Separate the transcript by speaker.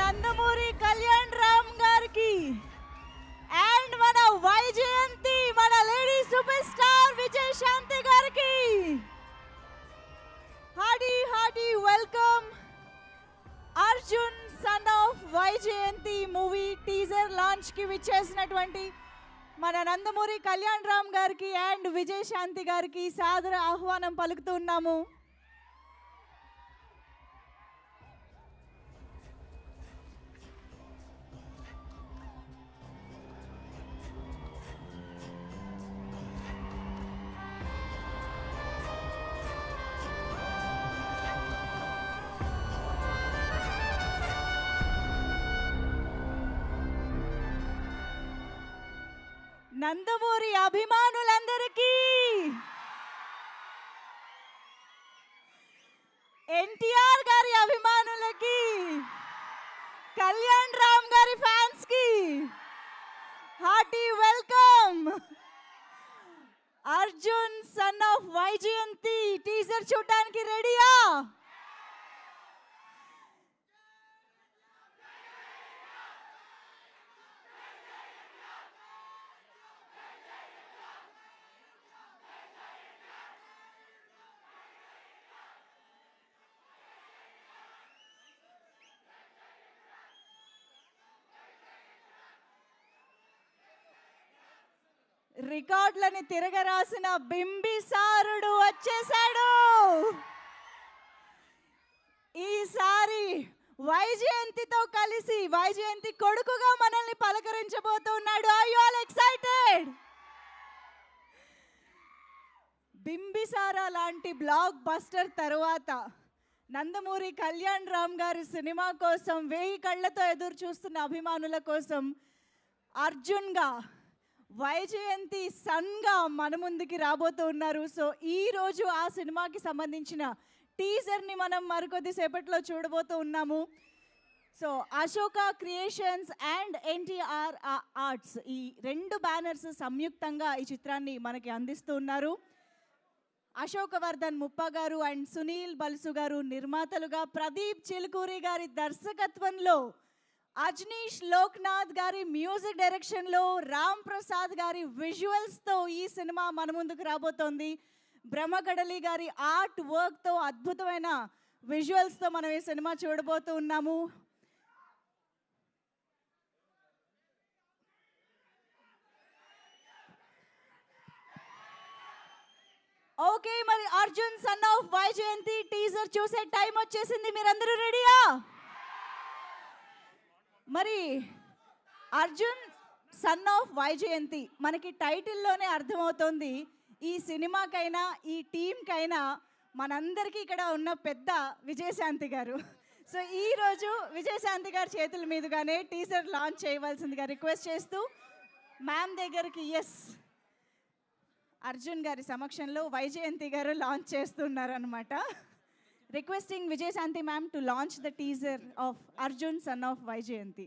Speaker 1: నందమూరి కళ్యాణ్ రామ్ గారికి అండ్ మన వైజయంతి మన లేడీ సూపర్ స్టార్ విజయశాంతి గారికి hearty welcome. Arjun son of Vyjayanthi movie teaser launch కి విచ్చేసినటువంటి మన నందమూరి కళ్యాణ్ రామ్ గారికి అండ్ విజయశాంతి గారికి సాదర ఆహ్వానం పలుకుతున్నాము. నందమూరి అభిమానులందరికీ, ఎన్టీఆర్ గారి అభిమానులకి, కళ్యాణ్ రామ్ గారి ఫ్యాన్స్ కి hearty welcome. Arjun son of Vyjayanthi teaser చూడడానికి రెడీయా? రికార్డులని తిరగరాసిన బింబిసారుడు వచ్చేసాడు. ఈసారి వైజయంతితో కలిసి వైజయంతి కొడుకుగా మనల్ని పలకరించబోతున్నాడు. Are you all excited? Bimbisara లాంటి బ్లాక్ బస్టర్ తరువాత నందమూరి కళ్యాణ్ రామ్ గారి సినిమా కోసం 1000 కళ్ళతో ఎదురు చూస్తున్న అభిమానుల కోసం అర్జున్గా వైజయంతి సన్గా మన ముందుకి రాబోతూ ఉన్నారు. సో ఈరోజు ఆ సినిమాకి సంబంధించిన టీజర్ని మనం మరికొద్దిసేపట్లో చూడబోతూ ఉన్నాము. So Ashoka creations and NTR arts ఈ 2 బ్యానర్స్ సంయుక్తంగా ఈ చిత్రాన్ని మనకి అందిస్తూ ఉన్నారు. అశోకవర్ధన్ ముప్ప గారు అండ్ సునీల్ బల్సు గారు నిర్మాతలుగా, ప్రదీప్ చిలుకూరి గారి దర్శకత్వంలో, అజ్నీష్ లోక్నాథ్ గారి మ్యూజిక్ డైరెక్షన్లో, రామ్ ప్రసాద్ గారి విజువల్స్తో ఈ సినిమా మన ముందుకు రాబోతోంది. బ్రహ్మకడలి గారి ఆర్ట్ వర్క్తో, అద్భుతమైన విజువల్స్తో మనం ఈ సినిమా చూడబోతూ ఉన్నాము. ఓకే, మరి Arjun son of Vyjayanthi teaser చూసే టైం వచ్చేసింది. మీరందరూ రెడీయా? మరి అర్జున్ సన్ ఆఫ్ వైజయంతి మనకి టైటిల్లోనే అర్థమవుతోంది. ఈ సినిమాకైనా ఈ టీంకైనా మనందరికీ ఇక్కడ ఉన్న పెద్ద విజయశాంతి గారు. సో ఈరోజు విజయశాంతి గారి చేతుల మీదుగానే టీజర్ లాంచ్ చేయవలసిందిగా రిక్వెస్ట్ చేస్తూ మ్యామ్ దగ్గరికి అర్జున్ గారి సమక్షంలో వైజయంతి గారు లాంచ్ చేస్తున్నారు అనమాట. Requesting Vijayashanti ma'am to launch the teaser of Arjun son of Vaijayanti.